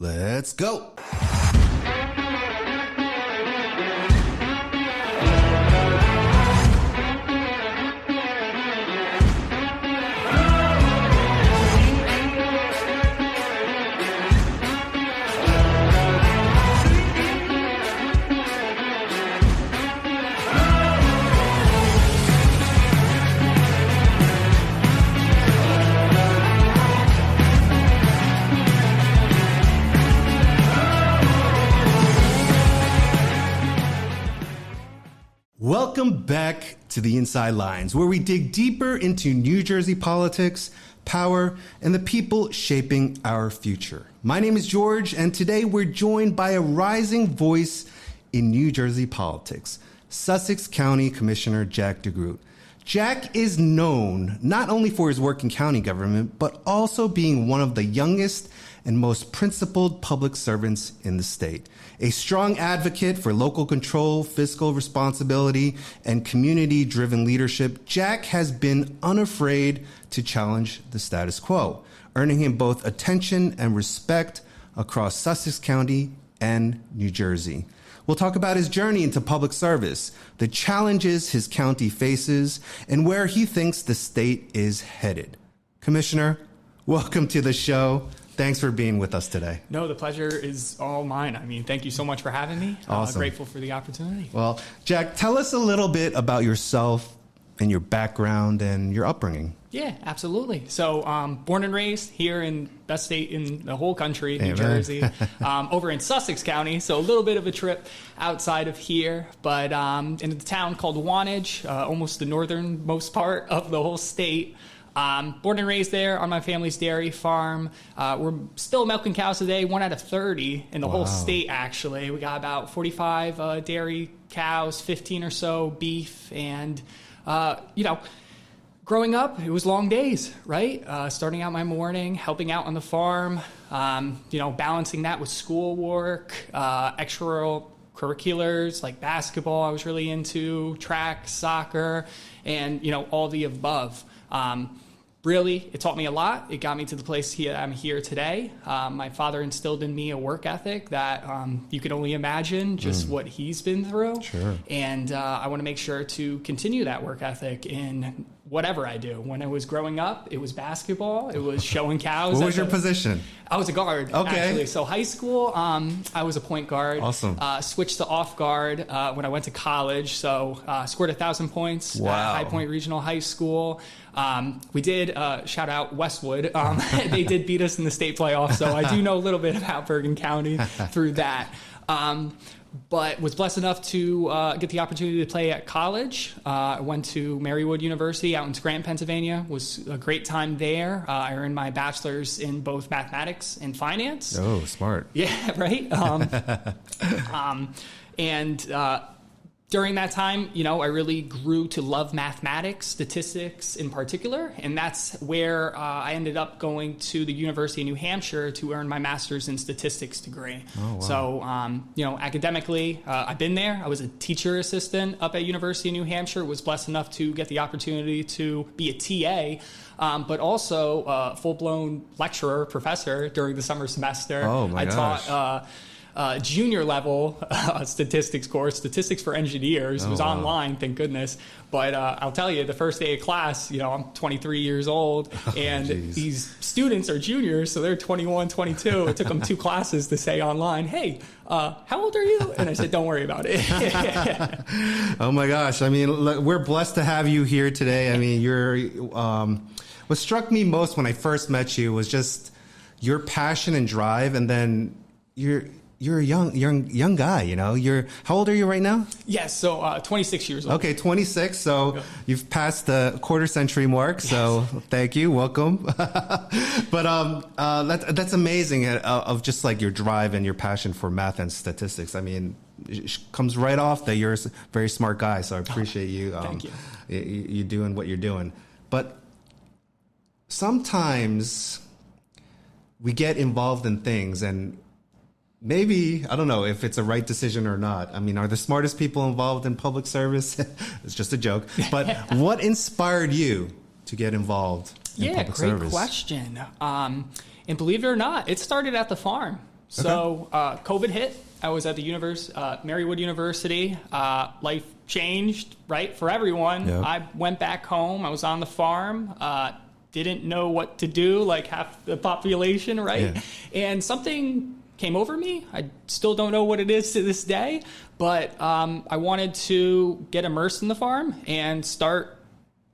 Let's go. Welcome back to the Inside Lines, where we dig deeper into New Jersey politics, power, and the people shaping our future. My name is George, and today we're joined by a rising voice in New Jersey politics, Sussex County Commissioner Jack DeGroot. Jack is known not only for his work in county government, but also being one of the youngest and most principled public servants in the state. A strong advocate for local control, fiscal responsibility, and community-driven leadership, Jack has been unafraid to challenge the status quo, earning him both attention and respect across Sussex County and New Jersey. We'll talk about his journey into public service, the challenges his county faces, and where he thinks the state is headed. Commissioner, welcome to the show. Thanks for being with us today. No, the pleasure is all mine. I mean, thank you so much for having me. Awesome. Grateful for the opportunity. Well, Jack, tell us a little bit about yourself and your background and your upbringing. Yeah, absolutely. So, born and raised here in best state in the whole country, Amen. New Jersey, over in Sussex County. So a little bit of a trip outside of here, but in a town called Wantage, almost the northernmost part of the whole state. Born and raised there on my family's dairy farm. We're still milking cows today, 1 out of 30 in the whole state, actually. We got about 45 dairy cows, 15 or so beef, and, growing up, it was long days, right? Starting out my morning, helping out on the farm, balancing that with schoolwork, extracurriculars like basketball I was really into, track, soccer, and, all the above. Really, it taught me a lot. It got me to the place I'm here today. My father instilled in me a work ethic that you can only imagine just what he's been through. Sure. And I want to make sure to continue that work ethic in whatever I do. When I was growing up, it was basketball. It was showing cows. What was your position? I was a guard, actually. So high school, I was a point guard. Awesome. Switched to off guard when I went to college. So scored 1,000 points at High Point Regional High School. We did, shout out Westwood. They did beat us in the state playoffs. So I do know a little bit about Bergen County through that. But was blessed enough to get the opportunity to play at college. I went to Marywood University out in Scranton, Pennsylvania. Was a great time there. I earned my bachelor's in both mathematics and finance. Oh, smart. Yeah, right? During that time, I really grew to love mathematics, statistics in particular, and that's where I ended up going to the University of New Hampshire to earn my master's in statistics degree. Oh, wow. So, academically, I've been there. I was a teacher assistant up at University of New Hampshire, was blessed enough to get the opportunity to be a TA, but also a full-blown lecturer, professor during the summer semester. Oh, my gosh. Taught junior level statistics course, statistics for engineers. It was online, thank goodness. But I'll tell you, the first day of class, I'm 23 years old, and these students are juniors, so they're 21, 22. It took them 2 classes to say online, hey, how old are you? And I said, don't worry about it. Oh my gosh. I mean, look, we're blessed to have you here today. I mean, you're, what struck me most when I first met you was just your passion and drive, and then you're a young guy, how old are you right now? Yes, so 26 years old. Okay, 26. So you've passed the quarter century mark. So thank you, welcome. But that's amazing of just like your drive and your passion for math and statistics. I mean, it comes right off that you're a very smart guy. So I appreciate you. Thank you. You doing what you're doing. But sometimes we get involved in things and maybe, I don't know if it's a right decision or not. I mean, are the smartest people involved in public service? It's just a joke. But what inspired you to get involved in public service? Yeah, great question. And believe it or not, it started at the farm. So COVID hit. I was at the Marywood University. Life changed, right, for everyone. Yep. I went back home. I was on the farm. Didn't know what to do, like half the population, right? Yeah. And something came over me. I still don't know what it is to this day, but I wanted to get immersed in the farm and start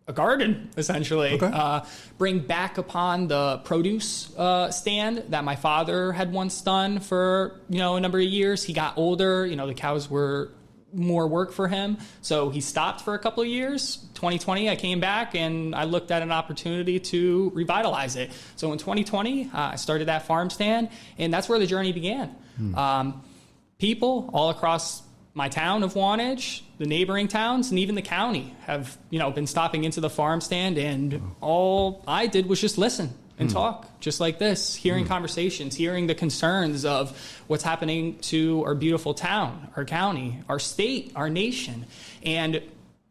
a garden, essentially. Okay. Bring back upon the produce stand that my father had once done for, a number of years. He got older, the cows were more work for him. So he stopped for a couple of years. 2020, I came back and I looked at an opportunity to revitalize it. So in 2020, I started that farm stand, and that's where the journey began. People all across my town of Wantage, the neighboring towns, and even the county have, been stopping into the farm stand, and all I did was just listen and talk, just like this, hearing conversations, hearing the concerns of what's happening to our beautiful town, our county, our state, our nation. And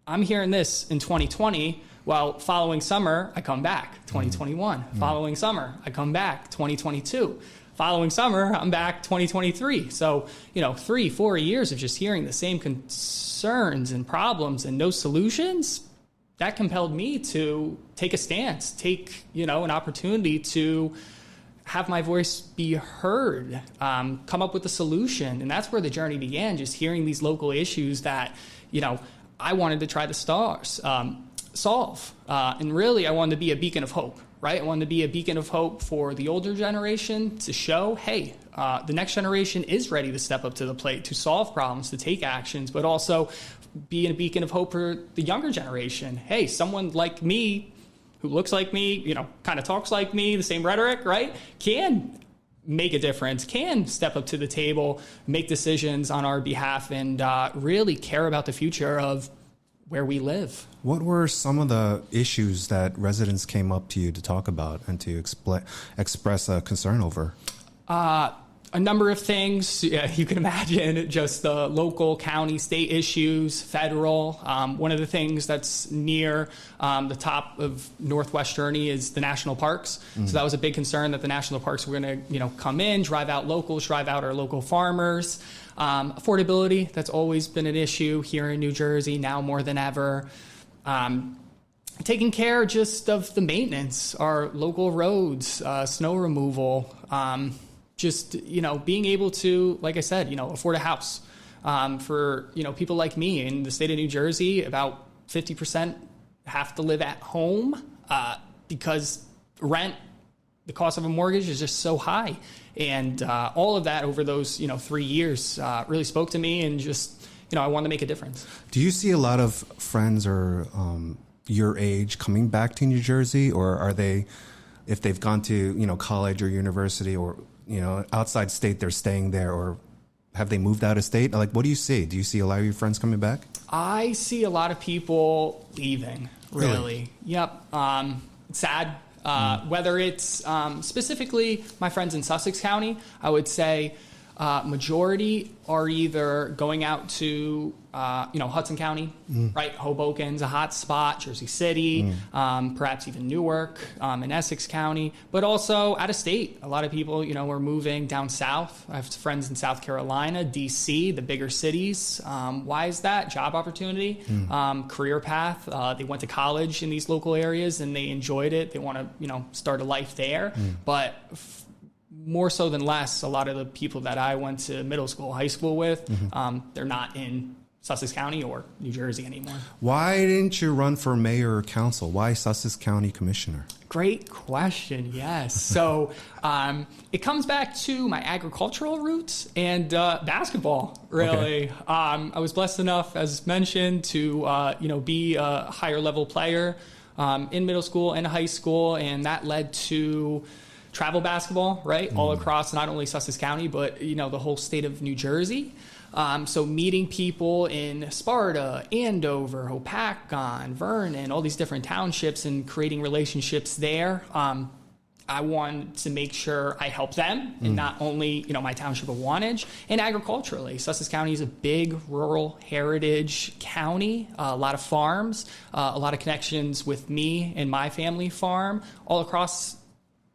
I'm hearing this in 2020, while following summer, I come back, 2021. Following summer, I come back, 2022. Following summer, I'm back 2023. So, 3-4 years of just hearing the same concerns and problems and no solutions, that compelled me to take a stance, take, an opportunity to have my voice be heard, come up with a solution. And that's where the journey began, just hearing these local issues that, I wanted to try to solve. And really, I wanted to be a beacon of hope, right? I wanted to be a beacon of hope for the older generation to show, hey, the next generation is ready to step up to the plate, to solve problems, to take actions, but also be a beacon of hope for the younger generation. Hey, someone like me, who looks like me, kind of talks like me, the same rhetoric, right, can make a difference, can step up to the table, make decisions on our behalf, and really care about the future of where we live. What were some of the issues that residents came up to you to talk about and to express a concern over? A number of things. You can imagine, just the local, county, state issues, federal. One of the things that's near the top of Northwest Journey is the national parks. So that was a big concern, that the national parks were going to, come in, drive out locals, drive out our local farmers. Affordability, that's always been an issue here in New Jersey, now more than ever. Taking care just of the maintenance, our local roads, snow removal, just, being able to, like I said, afford a house. For, people like me in the state of New Jersey, about 50% have to live at home because rent, the cost of a mortgage is just so high. And all of that over those, 3 years really spoke to me, and just, I wanted to make a difference. Do you see a lot of friends or your age coming back to New Jersey, or are they, if they've gone to, college or university or, outside state, they're staying there, or have they moved out of state? Like, what do you see? Do you see a lot of your friends coming back? I see a lot of people leaving, really. Yep. It's sad. Whether it's specifically my friends in Sussex County, I would say majority are either going out to, Hudson County, right? Hoboken's a hot spot, Jersey City, perhaps even Newark in Essex County, but also out of state. A lot of people, are moving down south. I have friends in South Carolina, DC, the bigger cities. Why is that? Job opportunity, career path. They went to college in these local areas and they enjoyed it. They want to, start a life there. But more so than less, a lot of the people that I went to middle school, high school with, they're not in Sussex County or New Jersey anymore. Why didn't you run for mayor or council? Why Sussex County commissioner? Great question, yes. So it comes back to my agricultural roots and basketball, really. Okay. I was blessed enough, as mentioned, to be a higher level player in middle school and high school, and that led to travel basketball, right? All across not only Sussex County, but, the whole state of New Jersey. So meeting people in Sparta, Andover, Hopatcon, Vernon, all these different townships, and creating relationships there. I wanted to make sure I help them, and not only, my township of Wantage, and agriculturally. Sussex County is a big rural heritage county, a lot of farms, a lot of connections with me and my family farm all across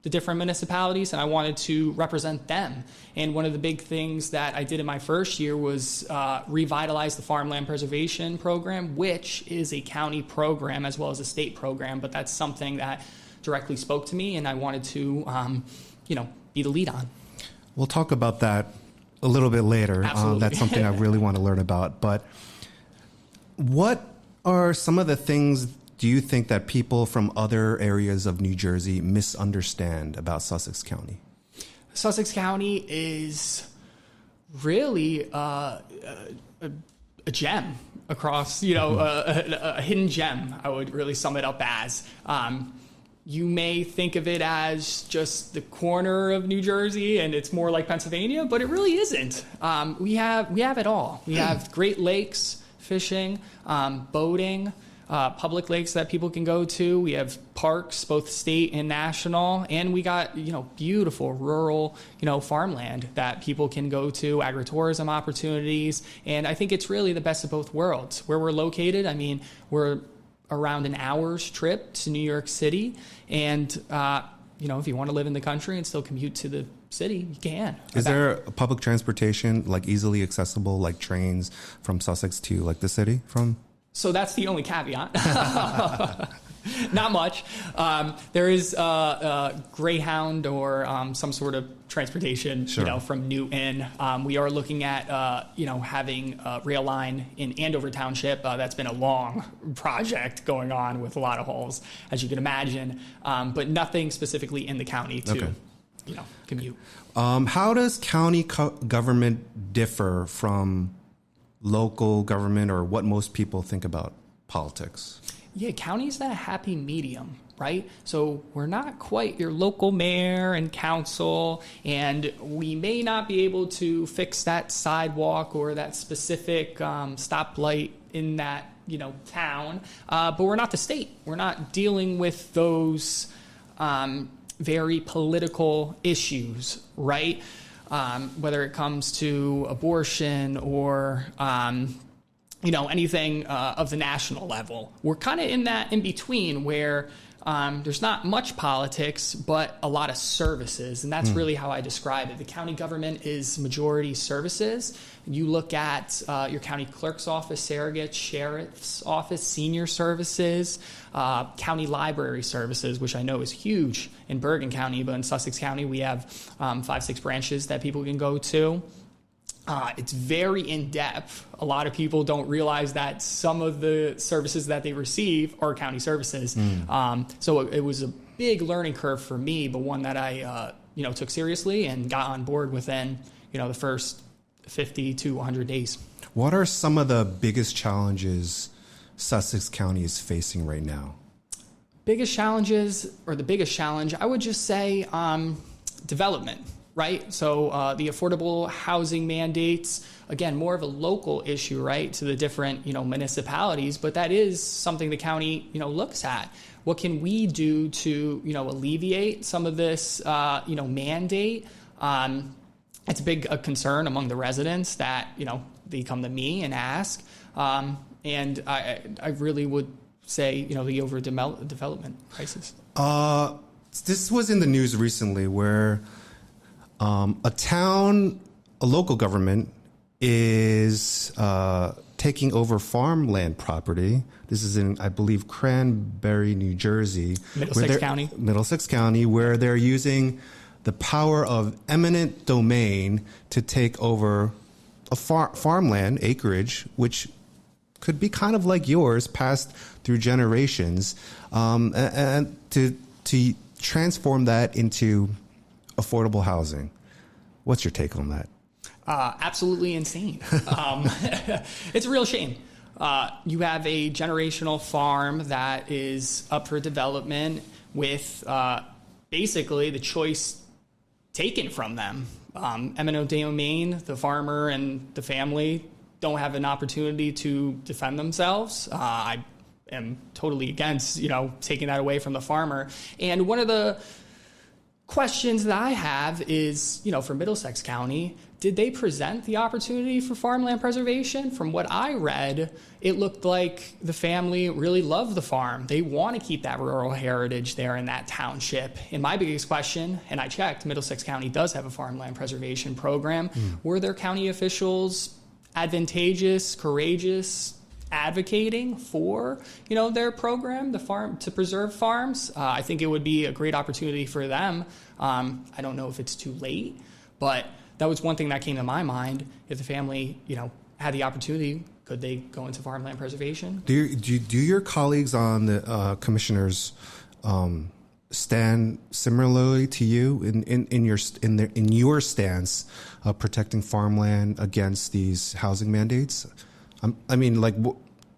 the different municipalities, and I wanted to represent them. And one of the big things that I did in my first year was revitalize the farmland preservation program, which is a county program as well as a state program, but that's something that directly spoke to me, and I wanted to, be the lead on. We'll talk about that a little bit later. Absolutely. That's something I really want to learn about. But what are some of the things do you think that people from other areas of New Jersey misunderstand about Sussex County? Sussex County is really a gem across, a hidden gem, I would really sum it up as. You may think of it as just the corner of New Jersey and it's more like Pennsylvania, but it really isn't. We have it all. We have Great Lakes, fishing, boating, public lakes that people can go to. We have parks, both state and national, and we got, beautiful rural, farmland that people can go to, agritourism opportunities. And I think it's really the best of both worlds. Where we're located, we're around an hour's trip to New York City. And, if you want to live in the country and still commute to the city, you can. Is there a public transportation, like easily accessible, like trains from Sussex to like the city from? So that's the only caveat. Not much. There is Greyhound or some sort of transportation, Sure. From Newton. We are looking at, having a rail line in Andover Township. That's been a long project going on with a lot of holes, as you can imagine, but nothing specifically in the county to, commute. How does county government differ from local government or what most people think about politics? Yeah, county's that happy medium, right? So we're not quite your local mayor and council, and we may not be able to fix that sidewalk or that specific stoplight in that, town, but we're not the state. We're not dealing with those very political issues, right? Whether it comes to abortion or anything of the national level. We're kind of in that in between where there's not much politics, but a lot of services. And that's really how I describe it. The county government is majority services. You look at your county clerk's office, surrogate, sheriff's office, senior services, county library services, which I know is huge in Bergen County, but in Sussex County, we have 5-6 branches that people can go to. It's very in-depth. A lot of people don't realize that some of the services that they receive are county services. So it was a big learning curve for me, but one that I took seriously and got on board within the first 50 to 100 days. What are some of the biggest challenges Sussex County is facing right now? Biggest challenge, I would just say development. Right? So the affordable housing mandates, again, more of a local issue, right, to the different, municipalities, but that is something the county, looks at. What can we do to, alleviate some of this, mandate? It's a big concern among the residents that, they come to me and ask. And I really would say, the overdevelopment crisis. This was in the news recently where a local government is taking over farmland property. This is in, I believe, Cranberry, New Jersey. Middlesex County, where they're using the power of eminent domain to take over a farmland acreage, which could be kind of like yours, passed through generations, and to transform that into affordable housing. What's your take on that? Absolutely insane. It's a real shame. You have a generational farm that is up for development with basically the choice taken from them. Eminent domain, the farmer and the family don't have an opportunity to defend themselves. I am totally against, taking that away from the farmer. And one of the questions that I have is, for Middlesex County, did they present the opportunity for farmland preservation? From what I read, it looked like the family really loved the farm. They want to keep that rural heritage there in that township. And my biggest question, and I checked, Middlesex County does have a farmland preservation program. Were their county officials advantageous, courageous, advocating for their program, the farm to preserve farms? I think it would be a great opportunity for them. I don't know if it's too late, but that was one thing that came to my mind. If the family had the opportunity, could they go into farmland preservation? Do your colleagues on the commissioners stand similarly to you in your stance of protecting farmland against these housing mandates? I mean, like,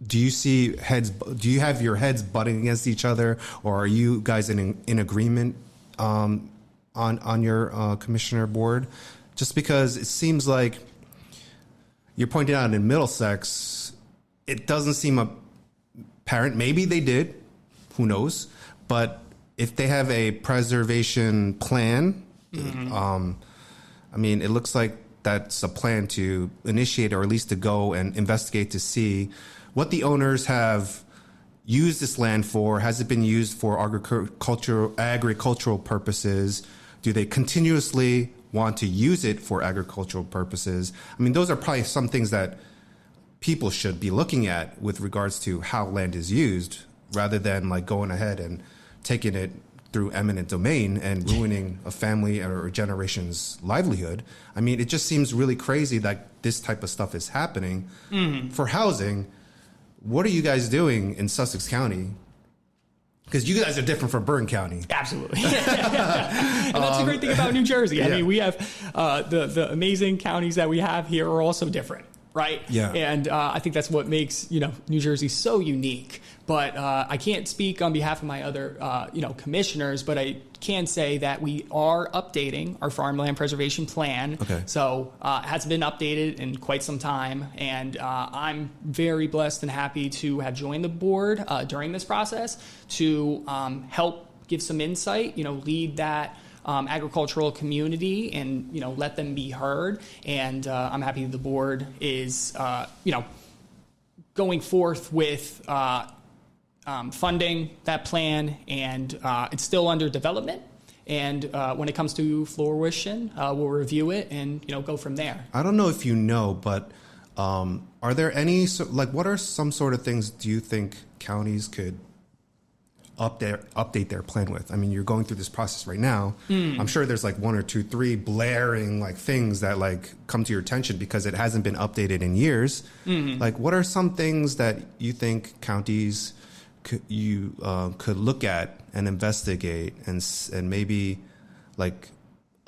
do you see heads? Do you have your heads butting against each other, or are you guys in agreement on your commissioner board? Just because it seems like you're pointing out in Middlesex, it doesn't seem apparent. Maybe they did, who knows? But if they have a preservation plan, I mean, it looks like that's a plan to initiate, or at least to go and investigate to see what the owners have used this land for. Has it been used for agricultural purposes? Do they continuously want to use it for agricultural purposes? I mean, those are probably some things that people should be looking at with regards to how land is used, rather than like going ahead and taking it through eminent domain and ruining a family or a generation's livelihood. I mean, it just seems really crazy that this type of stuff is happening for housing. What are you guys doing in Sussex County? Because you guys are different from Bergen County. Absolutely. And that's the great thing about New Jersey. I mean, we have the amazing counties that we have here are also different, right? Yeah. And I think that's what makes, New Jersey so unique. But I can't speak on behalf of my other, commissioners, but I can say that we are updating our farmland preservation plan. Okay. So it hasn't been updated in quite some time. And I'm very blessed and happy to have joined the board during this process to help give some insight, lead that agricultural community and, let them be heard. And I'm happy the board is, going forth with funding that plan, and it's still under development. And when it comes to fruition, we'll review it and go from there. I don't know if you know, but are there any what are some sort of things do you think counties could update their plan with? I mean, you're going through this process right now. I'm sure there's like 1 or 2, 3 blaring things that come to your attention because it hasn't been updated in years. Like, what are some things that you think counties could look at and investigate and maybe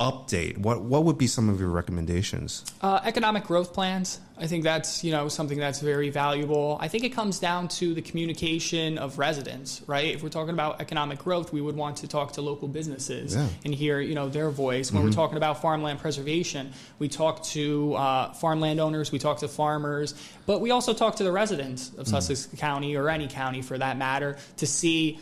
update? What would be some of your recommendations? Economic growth plans. I think that's something that's very valuable. I think it comes down to the communication of residents, right? If we're talking about economic growth, we would want to talk to local businesses and hear their voice. When we're talking about farmland preservation, we talk to farmland owners, we talk to farmers, but we also talk to the residents of Sussex County, or any county for that matter, to see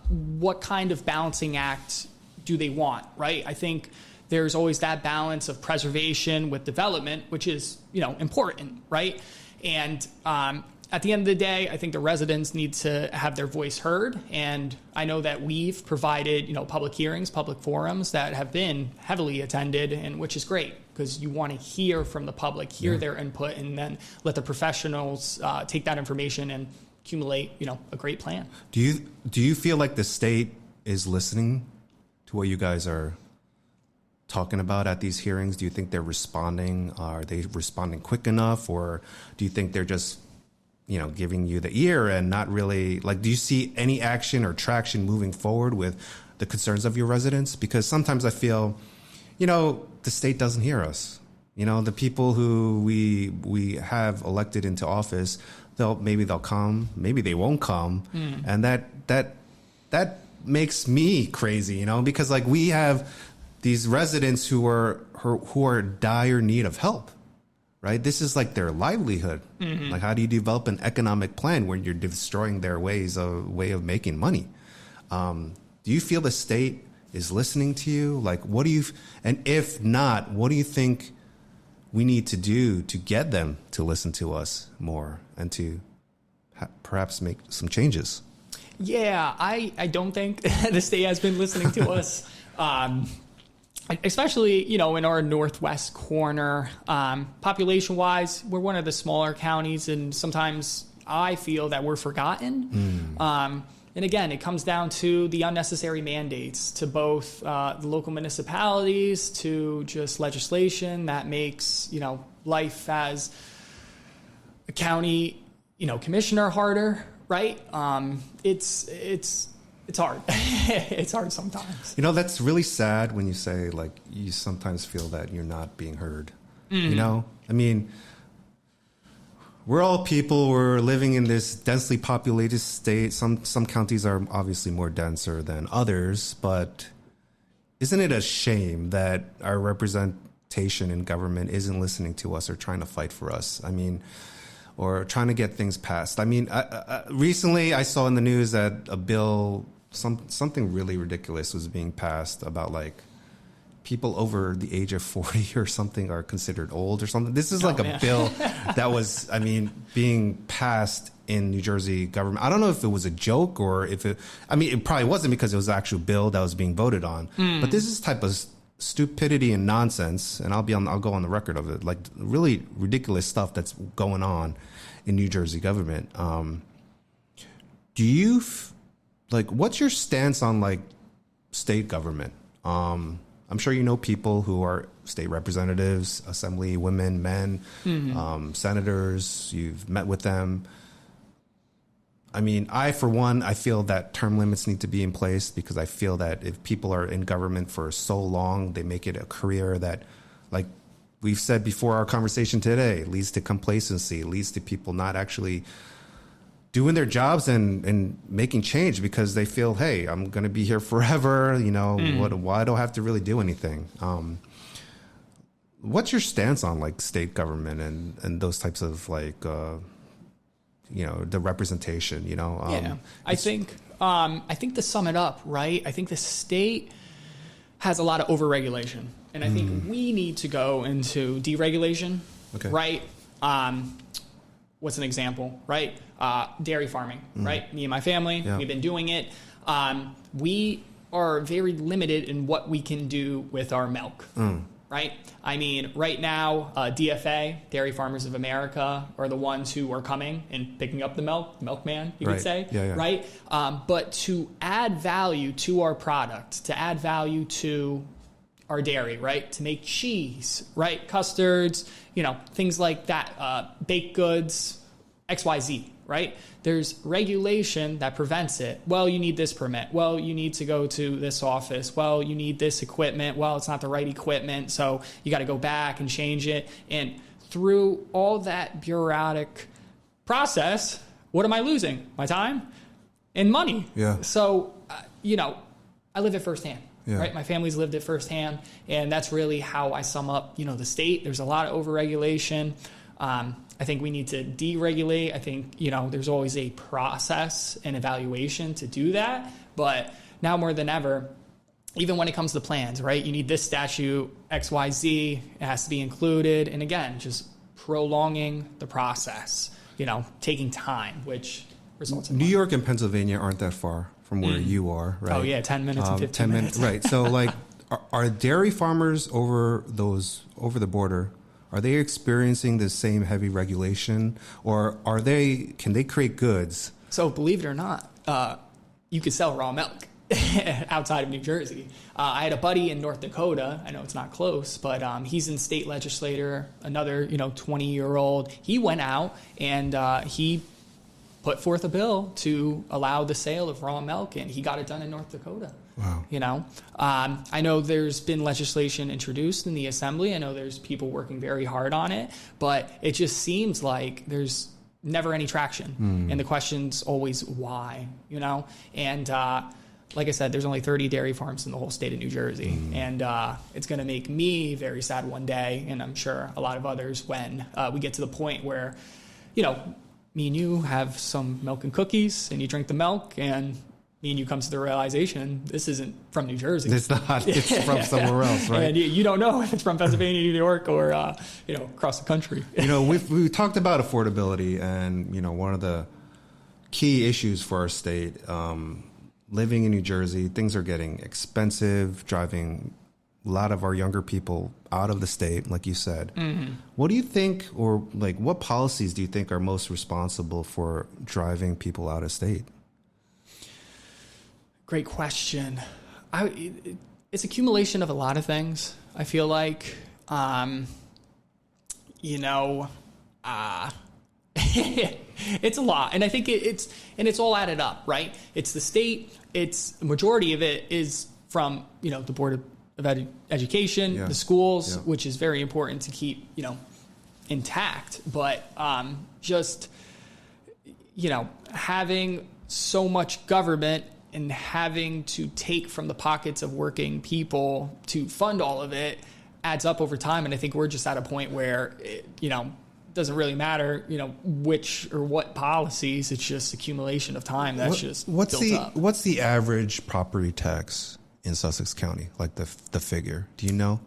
what kind of balancing act do they want, right? I think there's always that balance of preservation with development, which is, important, right? And at the end of the day, I think the residents need to have their voice heard. And I know that we've provided, public hearings, public forums that have been heavily attended, and which is great because you want to hear from the public, hear their input, and then let the professionals take that information and accumulate, a great plan. Do you feel like the state is listening to what you guys are talking about at these hearings? Do you think they're responding? Are they responding quick enough, or do you think they're just, giving you the ear and not really do you see any action or traction moving forward with the concerns of your residents? Because sometimes I feel, the state doesn't hear us. The people who we have elected into office, maybe they'll come, maybe they won't come, and that makes me crazy, because we have these residents who are dire need of help, right? This is their livelihood. How do you develop an economic plan when you're destroying their way of making money? Do you feel the state is listening to you? Like, what do you, and if not, what do you think we need to do to get them to listen to us more and to perhaps make some changes? Yeah, I don't think the state has been listening to us, especially, in our northwest corner. Population-wise, we're one of the smaller counties, and sometimes I feel that we're forgotten. And again, it comes down to the unnecessary mandates to both the local municipalities, to just legislation that makes, life as a county, commissioner harder, right? It's hard. It's hard sometimes. That's really sad when you say, like, you sometimes feel that you're not being heard. I mean, we're all people. We're living in this densely populated state. Some counties are obviously more denser than others, but isn't it a shame that our representation in government isn't listening to us or trying to fight for us? I mean, or trying to get things passed. I mean, recently I saw in the news that a bill, something really ridiculous was being passed about, like, people over the age of 40 or something are considered old or something. This is like a bill that was, being passed in New Jersey government. I don't know if it was a joke or if it probably wasn't, because it was an actual bill that was being voted on. But this is type of stupidity and nonsense, and I'll go on the record of it, like really ridiculous stuff that's going on in New Jersey government. Do you what's your stance on, like, state government? I'm sure you know people who are state representatives, assembly women, men, senators. You've met with them. I mean, for one, I feel that term limits need to be in place, because I feel that if people are in government for so long, they make it a career that, like we've said before our conversation today, leads to complacency, leads to people not actually doing their jobs and making change, because they feel, hey, I'm going to be here forever. Why do I have to really do anything? What's your stance on, like, state government and those types of, like, the representation, I think to sum it up, right, I think the state has a lot of overregulation, and I think we need to go into deregulation, right? What's an example, right? Dairy farming, right? Me and my family, we've been doing it. We are very limited in what we can do with our milk, right? I mean, right now, DFA, Dairy Farmers of America, are the ones who are coming and picking up the milkman, you could say, right? But to add value to our product, to add value to our dairy, right? To make cheese, right? Custards, things like that, baked goods, XYZ, right? There's regulation that prevents it. Well, you need this permit. Well, you need to go to this office. Well, you need this equipment. Well, it's not the right equipment, so you got to go back and change it. And through all that bureaucratic process, what am I losing? My time and money. Yeah. So, I live it firsthand. Yeah. Right, my family's lived it firsthand, and that's really how I sum up, the state. There's a lot of overregulation. I think we need to deregulate. I think, there's always a process and evaluation to do that. But now more than ever, even when it comes to plans, right, you need this statute, XYZ, it has to be included. And again, just prolonging the process, taking time, which results in New York and Pennsylvania aren't that far from where you are, right? Oh, yeah, 10 minutes and 15 minutes. Right. So, like, are dairy farmers over the border, are they experiencing the same heavy regulation, or can they create goods? So, believe it or not, you could sell raw milk outside of New Jersey. I had a buddy in North Dakota. I know it's not close, but he's in state legislator, another, 20-year-old. He went out and he put forth a bill to allow the sale of raw milk, and he got it done in North Dakota. Wow. I know there's been legislation introduced in the assembly. I know there's people working very hard on it, but it just seems like there's never any traction. And the question's always why, And like I said, there's only 30 dairy farms in the whole state of New Jersey. And it's going to make me very sad one day, and I'm sure a lot of others, when we get to the point where, me and you have some milk and cookies, and you drink the milk, and me and you come to the realization this isn't from New Jersey. It's not. It's from somewhere else, right? And you don't know if it's from Pennsylvania, New York, or across the country. We talked about affordability, and one of the key issues for our state, living in New Jersey, things are getting expensive, driving a lot of our younger people out of the state, like you said. Mm-hmm. What do you think, or like what policies do you think are most responsible for driving people out of state? Great question. It's accumulation of a lot of things. I feel like, it's a lot, and I think it's all added up, right? It's the state. It's the majority of it is from the Board of Education, the schools, which is very important to keep intact. But just having so much government and having to take from the pockets of working people to fund all of it adds up over time. And I think we're just at a point where it doesn't really matter, which or what policies. It's just accumulation of time that's built up. What's the average property tax in Sussex County? Like the figure? Do you know?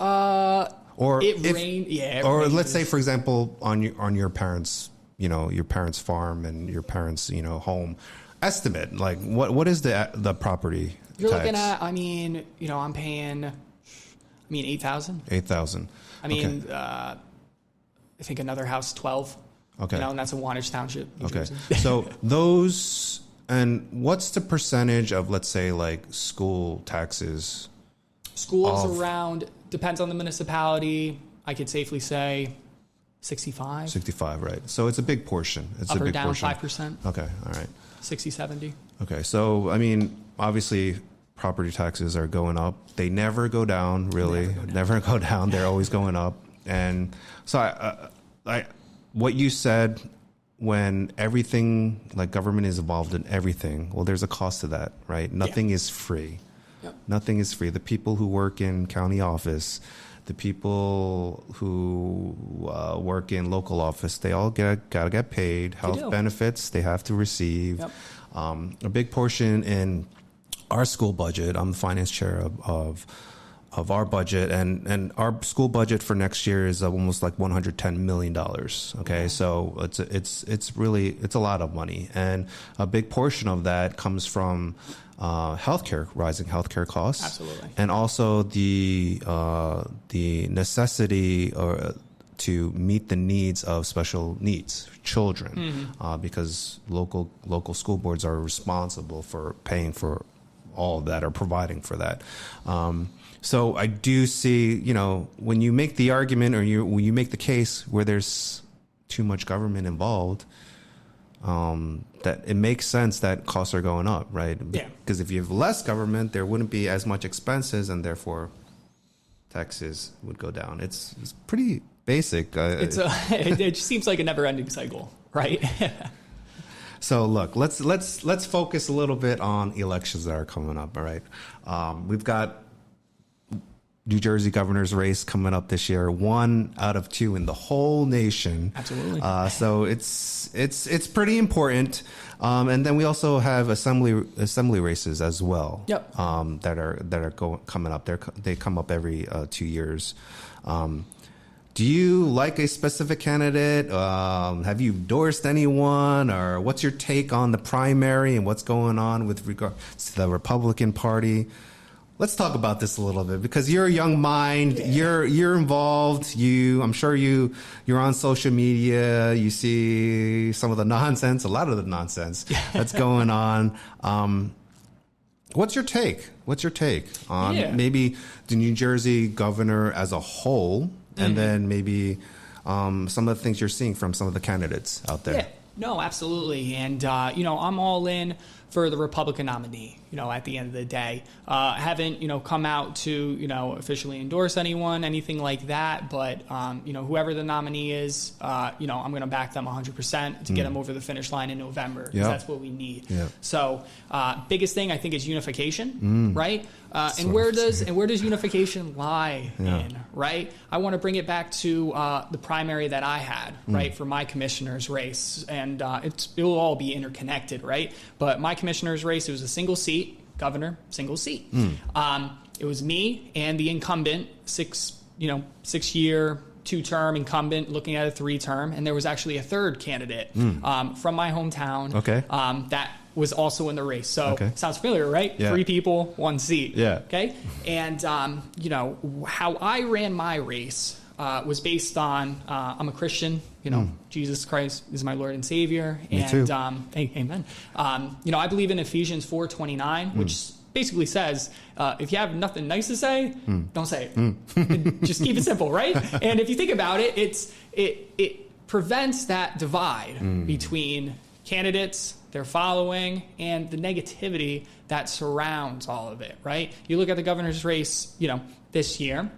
Let's say, for example, on your parents, your parents' farm and your parents' home. Estimate, like what is the property you're tax? Looking at? I'm paying. $8,000. $8,000. I think another house 12. Okay. And that's in Wantage Township, New Jersey. So those, and what's the percentage of, let's say, like school taxes? Schools around, depends on the municipality. I could safely say 65. 65, right. So it's a big portion. It's up a or big down portion. 5%. Okay, all right. 60, 70. Okay, so obviously property taxes are going up. They never go down, really. Never go down. They're always going up. And so I what you said, when everything, like government is involved in everything, well, there's a cost to that, right? Nothing is free. Yep. Nothing is free. The people who work in county office, the people who work in local office, they all gotta get paid. Health benefits they have to receive. Yep. A big portion in our school budget. I'm the finance chair of our budget, and our school budget for next year is almost like $110 million. Okay, so it's really a lot of money, and a big portion of that comes from healthcare, rising healthcare costs. Absolutely. And also the necessity to meet the needs of special needs children, because local school boards are responsible for paying for all of that, or providing for that. So I do see, when you make the argument, or when you make the case where there's too much government involved, that it makes sense that costs are going up, right? Yeah. Because if you have less government, there wouldn't be as much expenses, and therefore taxes would go down. It's pretty basic. It seems like a never-ending cycle, right? So look, let's focus a little bit on elections that are coming up. All right, we've got New Jersey governor's race coming up this year, 1 out of 2 in the whole nation. Absolutely. So it's pretty important. And then we also have assembly races as well. Yep. That are coming up. They come up every 2 years. Do you like a specific candidate? Have you endorsed anyone? Or what's your take on the primary and what's going on with regards to the Republican Party? Let's talk about this a little bit, because you're a young mind. Yeah. You're involved. I'm sure you're on social media. You see some of the nonsense, a lot of the nonsense that's going on. What's your take? What's your take on maybe the New Jersey governor as a whole, and then maybe some of the things you're seeing from some of the candidates out there? Yeah, no, absolutely. And, I'm all in for the Republican nominee, at the end of the day. I haven't, come out to, officially endorse anything like that. But, whoever the nominee is, I'm going to back them 100% to get them over the finish line in November, because that's what we need. Yep. So biggest thing, I think, is unification, right? And where does unification lie in, right? I want to bring it back to the primary that I had, right, for my commissioner's race. And it will all be interconnected, right? But my commissioner's race. It was a single seat, governor, single seat. It was me and the incumbent, 6-year, 2-term incumbent looking at a 3-term, and there was actually a third candidate from my hometown that was also in the race. So sounds familiar, right? Yeah. 3 people, 1 seat. Yeah. Okay. And how I ran my race was based on I'm a Christian. Jesus Christ is my Lord and Savior. Me too. Amen. I believe in Ephesians 4:29, which basically says, if you have nothing nice to say, don't say it. Just keep it simple, right? And if you think about it, it prevents that divide between candidates, their following, and the negativity that surrounds all of it, right? You look at the governor's race, this year, a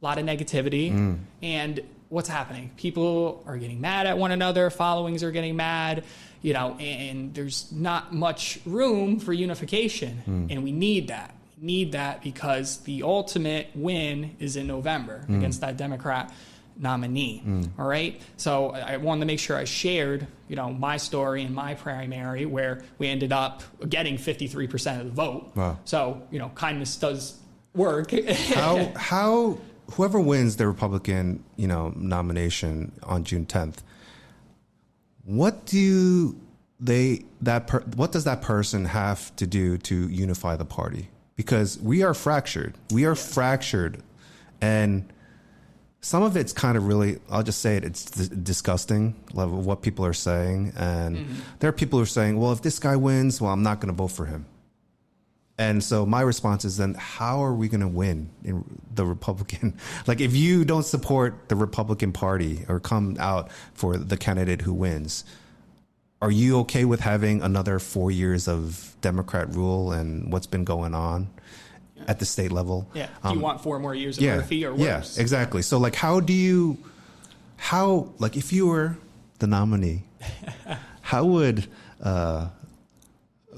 lot of negativity, and what's happening? People are getting mad at one another, followings are getting mad, and there's not much room for unification, and we need that. We need that because the ultimate win is in November against that Democrat nominee. All right. So I wanted to make sure I shared, my story in my primary where we ended up getting 53% of the vote. Wow. So, kindness does work. How whoever wins the Republican, nomination on June 10th, what does that person have to do to unify the party? Because we are fractured. We are fractured, and some of it's kind of really, I'll just say it, it's disgusting level of what people are saying. And there are people who are saying, well, if this guy wins, well, I'm not going to vote for him. And so my response is then, how are we going to win in the Republican? Like, if you don't support the Republican Party or come out for the candidate who wins, are you okay with having another 4 years of Democrat rule and what's been going on at the state level? Yeah. Do you want 4 more years of Murphy or worse? Yeah, exactly. So, like, if you were the nominee, how would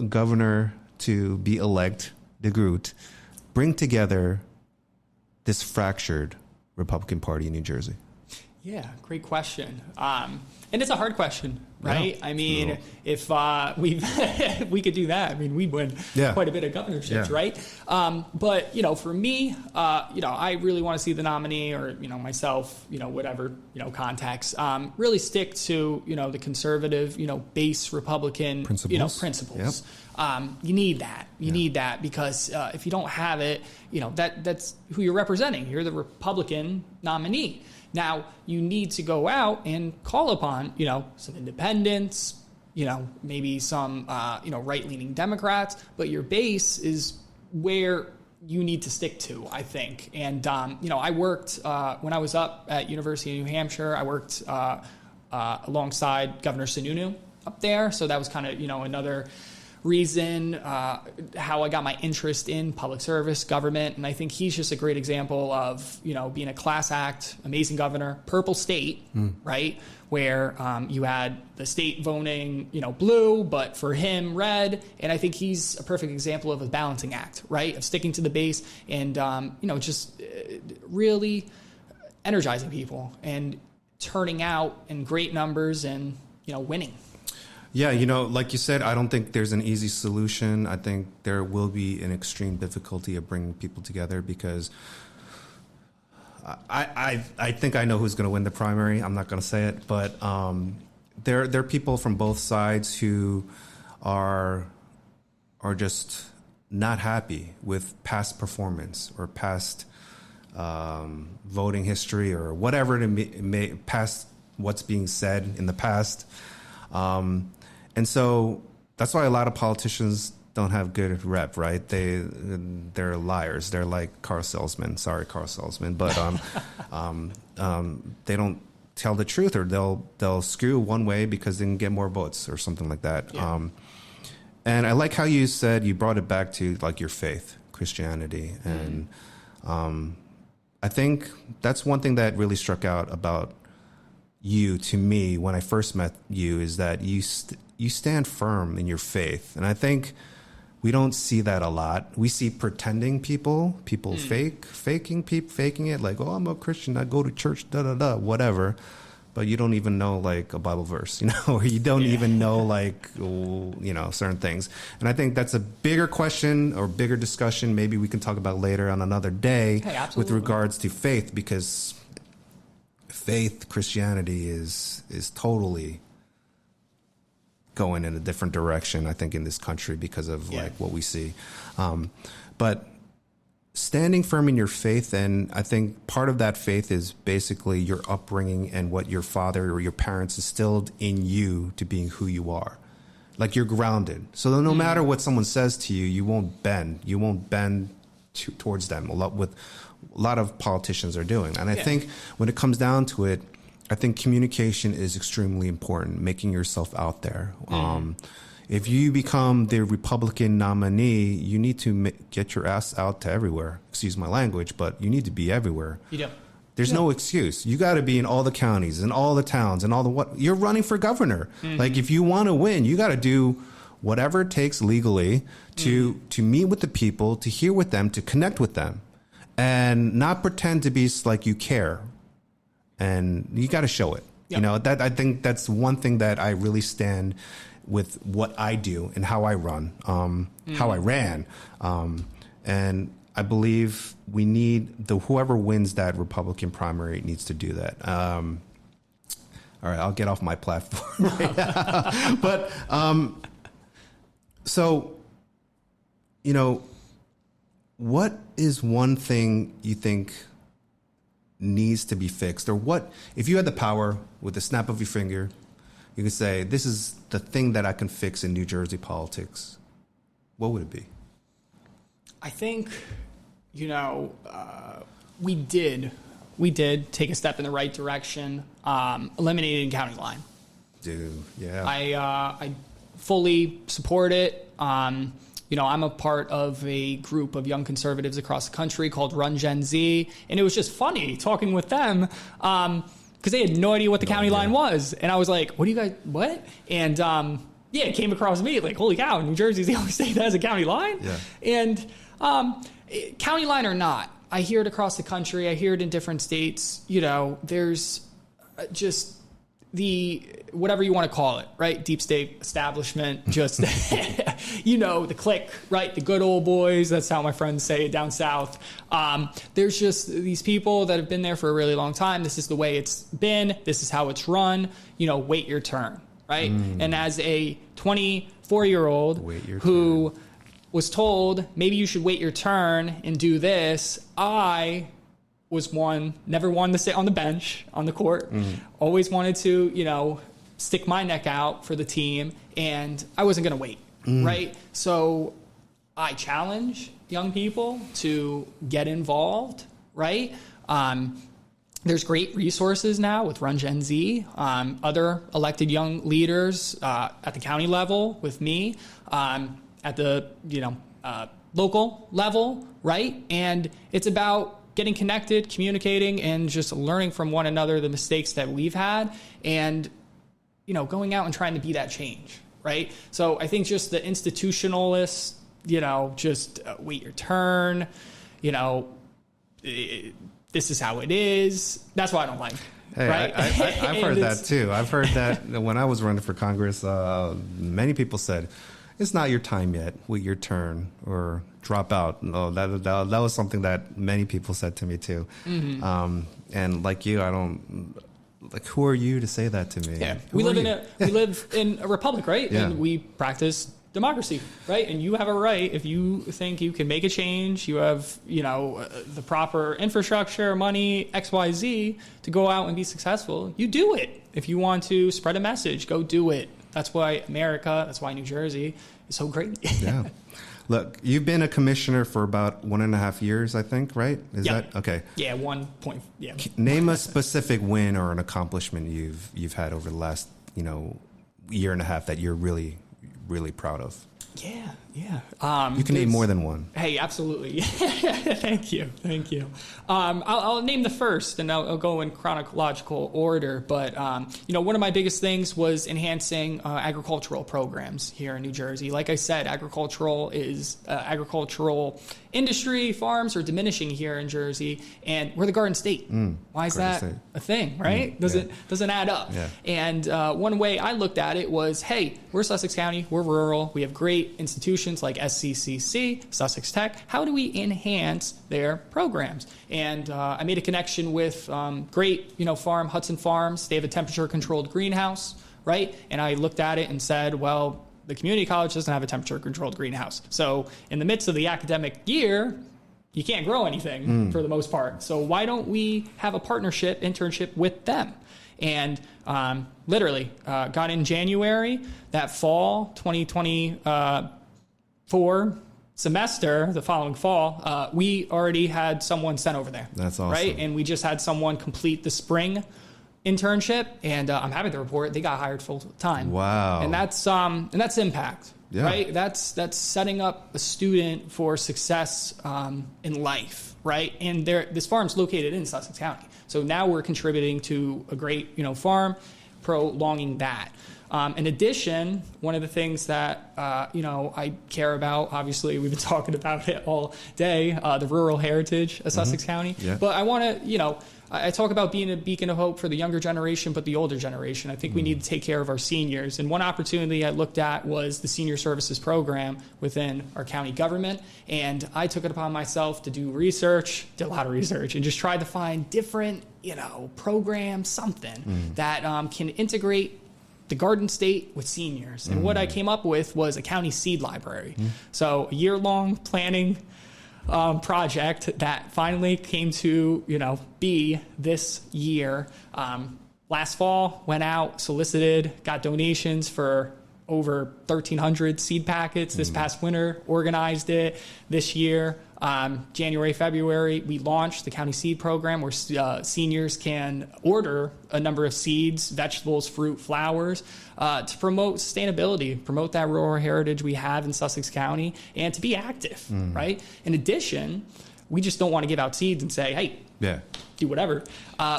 governor to be elect, DeGroot, bring together this fractured Republican Party in New Jersey? Yeah, great question. And it's a hard question, right? Yeah. I mean, if we could do that, we'd win quite a bit of governorships, right? But, for me, I really want to see the nominee or, myself, whatever, context, really stick to, the conservative, base Republican, principles. Yep. You need that. You need that because if you don't have it, that's who you're representing. You're the Republican nominee. Now, you need to go out and call upon, some independents, maybe some, right-leaning Democrats, but your base is where you need to stick to, I think. And, I worked, when I was up at University of New Hampshire, I worked alongside Governor Sununu up there. So that was kind of, another reason how I got my interest in public service, government. And I think he's just a great example of, being a class act, amazing governor, purple state, right? Where you had the state voting, blue, but for him, red. And I think he's a perfect example of a balancing act, right? Of sticking to the base and, just really energizing people and turning out in great numbers and, winning. Yeah, like you said, I don't think there's an easy solution. I think there will be an extreme difficulty of bringing people together because I think I know who's going to win the primary. I'm not going to say it, but there are people from both sides who are just not happy with past performance or past voting history or whatever it may past what's being said in the past. And so that's why a lot of politicians don't have good rep, right? They're liars. They're like car salesmen. Sorry, car salesmen, but they don't tell the truth, or they'll screw one way because they can get more votes or something like that. Yeah. And I like how you said you brought it back to like your faith, Christianity, and I think that's one thing that really struck out about you to me when I first met you is that you stand firm in your faith. And I think we don't see that a lot. We see pretending people faking it like, oh, I'm a Christian, I go to church, whatever. but you don't even know like a Bible verse, or you don't even know like, certain things. And I think that's a bigger question or bigger discussion. Maybe we can talk about later on another day with regards to faith, because faith, Christianity is totally going in a different direction, I think, in this country because of like what we see. But standing firm in your faith, and I think part of that faith is basically your upbringing and what your father or your parents instilled in you to being who you are. Like, you're grounded. So no matter what someone says to you, you won't bend. You won't bend towards them. A lot of politicians are doing. And I think when it comes down to it, I think communication is extremely important, making yourself out there. If you become the Republican nominee, you need to get your ass out to everywhere. Excuse my language, but you need to be everywhere. You do. There's no excuse. You got to be in all the counties and all the towns and all the what. You're running for governor. Like, if you want to win, you got to do whatever it takes legally to meet with the people, to hear with them, to connect with them, and not pretend to be like you care. And you got to show it. That I think that's one thing that I really stand with what I do and how I run, how I ran. And I believe we need whoever wins that Republican primary needs to do that. All right, I'll get off my platform. But so, what is one thing you think needs to be fixed, or what, if you had the power with the snap of your finger, you could say, this is the thing that I can fix in New Jersey politics, what would it be? I think, we did take a step in the right direction, eliminating county line. Dude, yeah. I fully support it. I'm a part of a group of young conservatives across the country called Run Gen Z, and it was just funny talking with them, because they had no idea what the county line was. And I was like, what? And it came across me like, holy cow, New Jersey's the only state that has a county line? Yeah. And county line or not, I hear it across the country. I hear it in different states. There's just whatever you want to call it, right? Deep state establishment, just, the clique, right? The good old boys. That's how my friends say it down south. There's just these people that have been there for a really long time. This is the way it's been. This is how it's run. Wait your turn, right? And as a 24-year-old who was told, maybe you should wait your turn and do this, I was never wanted to sit on the bench on the court, always wanted to, stick my neck out for the team, and I wasn't going to wait, right? So I challenge young people to get involved, right? There's great resources now with Run Gen Z, other elected young leaders at the county level with me, at the, local level, right? And it's about getting connected, communicating, and just learning from one another the mistakes that we've had, and going out and trying to be that change, right? So I think just the institutionalists, just wait your turn, this is how it is. That's what I don't like. Hey, right? I've heard that too. I've heard that when I was running for Congress, many people said, it's not your time yet, wait your turn, or drop out. No, that was something that many people said to me too. And like you, I don't, like, who are you to say that to me? Yeah, we live in a republic, right? Yeah. And we practice democracy, right? And you have a right, if you think you can make a change, you have, the proper infrastructure, money, XYZ to go out and be successful, you do it. If you want to spread a message, go do it. That's why that's why New Jersey is so great. Yeah. Look, you've been a commissioner for about 1.5 years, I think, right? Is that okay? Yeah, 1 point. Yeah. Name a specific win or an accomplishment you've had over the last, year and a half that you're really, really proud of. Yeah. You can name more than one. Hey, absolutely. Thank you. I'll name the first, and I'll go in chronological order. But one of my biggest things was enhancing agricultural programs here in New Jersey. Like I said, agricultural industry, farms are diminishing here in Jersey, and we're the Garden State. Why is that a thing, right? Doesn't add up. Yeah. And one way I looked at it was, hey, we're Sussex County, we're rural, we have great institutions like SCCC, Sussex Tech. How do we enhance their programs? And I made a connection with great, farm, Hudson Farms. They have a temperature-controlled greenhouse, right? And I looked at it and said, well, the community college doesn't have a temperature-controlled greenhouse. So in the midst of the academic year, you can't grow anything for the most part. So why don't we have a internship with them? And literally got in January. That fall 2024 semester, the following fall, we already had someone sent over there. That's awesome. Right? And we just had someone complete the spring internship, and I'm happy to report they got hired full time. Wow. And that's impact. Yeah. Right? That's setting up a student for success in life, right? And this farm's located in Sussex County. So now we're contributing to a great, farm, prolonging that. In addition, one of the things that, I care about, obviously we've been talking about it all day, the rural heritage of Sussex County. Yeah. But I want to, I talk about being a beacon of hope for the younger generation, but the older generation. I think we need to take care of our seniors. And one opportunity I looked at was the senior services program within our county government. And I took it upon myself to do research, did a lot of research, and just tried to find different, programs, something that can integrate the Garden State with seniors. And what I came up with was a county seed library. So a year-long planning project that finally came to, be this year. Last fall, went out, solicited, got donations for over 1,300 seed packets. This past winter, organized it. This year, January, February, we launched the county seed program where seniors can order a number of seeds, vegetables, fruit, flowers, to promote sustainability, promote that rural heritage we have in Sussex County, and to be active, right? In addition, we just don't want to give out seeds and say, hey, do whatever.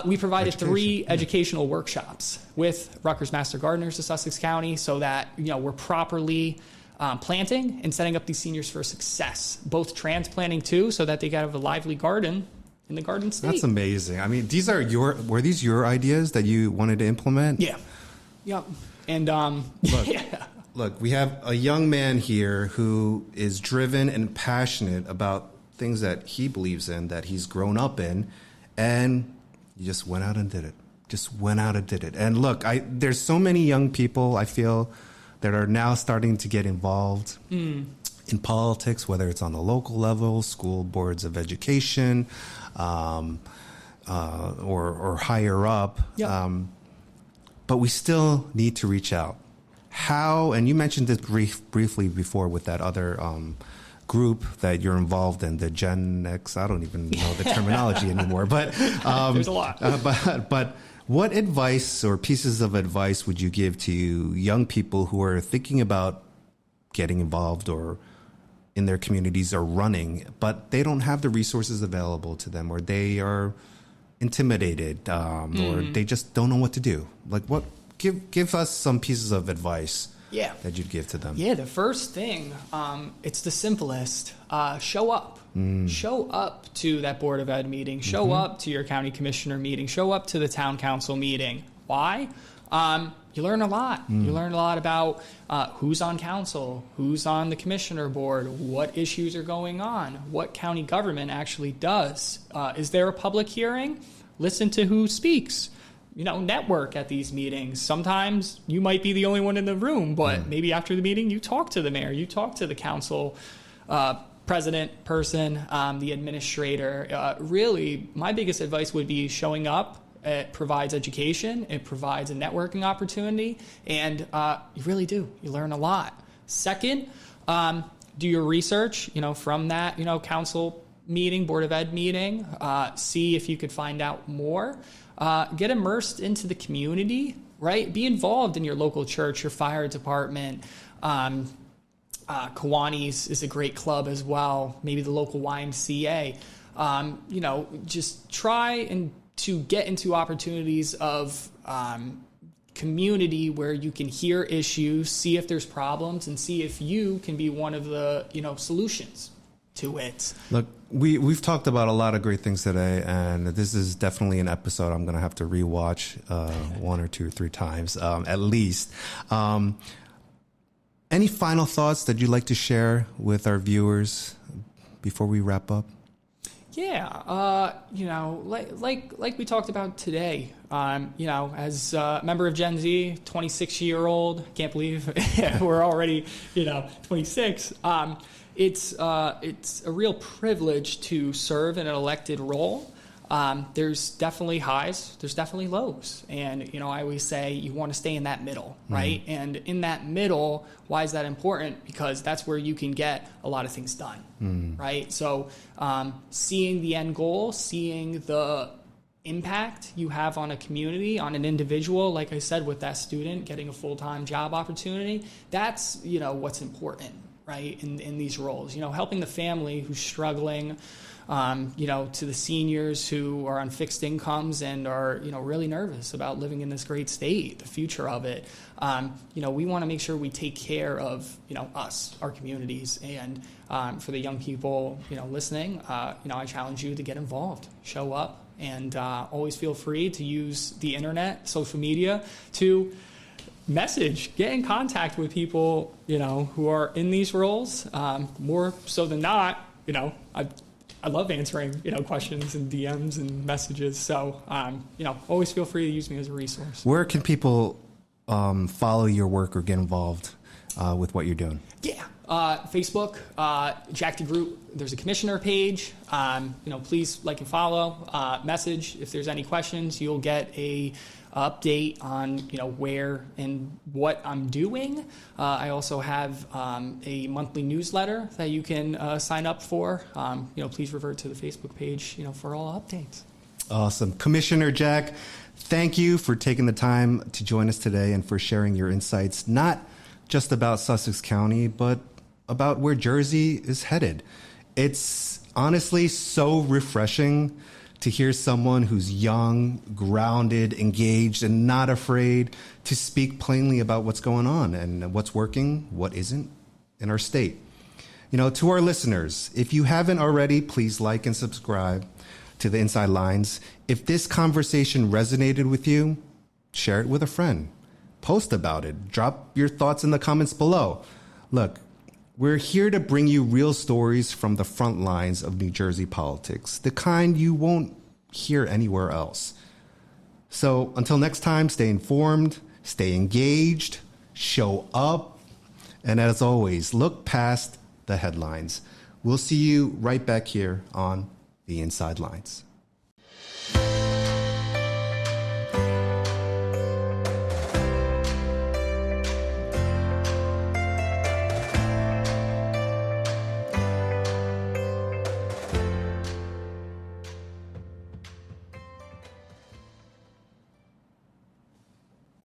We provided 3 educational workshops with Rutgers Master Gardeners of Sussex County so that, we're properly planting and setting up these seniors for success, both transplanting too, so that they can have a lively garden in the Garden State. That's amazing. I mean, were these your ideas that you wanted to implement? Yeah. Yep. And look, we have a young man here who is driven and passionate about things that he believes in, that he's grown up in, and you just went out and did it. And look, there's so many young people, I feel, that are now starting to get involved in politics, whether it's on the local level, school boards of education, or higher up. Yep. But we still need to reach out. How, and you mentioned this briefly before with that other group that you're involved in, the Gen X, I don't even know the terminology anymore, but there's a lot. But what advice or pieces of advice would you give to young people who are thinking about getting involved or in their communities or running, but they don't have the resources available to them, or they are intimidated, or they just don't know what to do? Like, give us some pieces of advice that you'd give to them. Yeah, the first thing, it's the simplest. Show up. Show up to that Board of Ed meeting. Show up to your county commissioner meeting. Show up to the town council meeting. Why? You learn a lot. You learn a lot about who's on council, who's on the commissioner board, what issues are going on, what county government actually does. Is there a public hearing? Listen to who speaks. Network at these meetings. Sometimes you might be the only one in the room, but maybe after the meeting, you talk to the mayor, you talk to the council president person, the administrator. Really, my biggest advice would be showing up. It provides education. It provides a networking opportunity. And you really do. You learn a lot. Second, do your research, from that, council meeting, Board of Ed meeting. See if you could find out more. Get immersed into the community, right? Be involved in your local church, your fire department, Kiwanis is a great club as well. Maybe the local YMCA. Just try and to get into opportunities of community where you can hear issues, see if there's problems, and see if you can be one of the solutions to it. Look, we've talked about a lot of great things today, and this is definitely an episode I'm going to have to rewatch 1 or 2 or 3 times at least. Any final thoughts that you'd like to share with our viewers before we wrap up? Yeah, like we talked about today, as a member of Gen Z, 26-year-old, can't believe we're already, 26. It's a real privilege to serve in an elected role. There's definitely highs, there's definitely lows. And, I always say you want to stay in that middle, right? Mm-hmm. And in that middle, why is that important? Because that's where you can get a lot of things done, right? So seeing the end goal, seeing the impact you have on a community, on an individual, like I said, with that student getting a full-time job opportunity, that's, what's important, right, in these roles. Helping the family who's struggling, to the seniors who are on fixed incomes and are, really nervous about living in this great state, the future of it. We want to make sure we take care of, us, our communities. And for the young people, listening, I challenge you to get involved, show up, and always feel free to use the internet, social media to message, get in contact with people, who are in these roles. More so than not, I love answering, questions and DMs and messages. So, always feel free to use me as a resource. Where can people follow your work or get involved with what you're doing? Yeah. Facebook, Jack DeGroot. There's a commissioner page. Please like and follow. Message if there's any questions. You'll get a update on where and what I'm doing. I also have a monthly newsletter that you can sign up for. Please revert to the Facebook page for all updates. Awesome. Commissioner Jack, thank you for taking the time to join us today and for sharing your insights, not just about Sussex County, but about where Jersey is headed. It's honestly so refreshing to hear someone who's young, grounded, engaged, and not afraid to speak plainly about what's going on and what's working, what isn't in our state. To our listeners, if you haven't already, please like and subscribe to the Inside Lines. If this conversation resonated with you, share it with a friend. Post about it. Drop your thoughts in the comments below. Look, we're here to bring you real stories from the front lines of New Jersey politics, the kind you won't hear anywhere else. So until next time, stay informed, stay engaged, show up, and as always, look past the headlines. We'll see you right back here on The Inside Lines.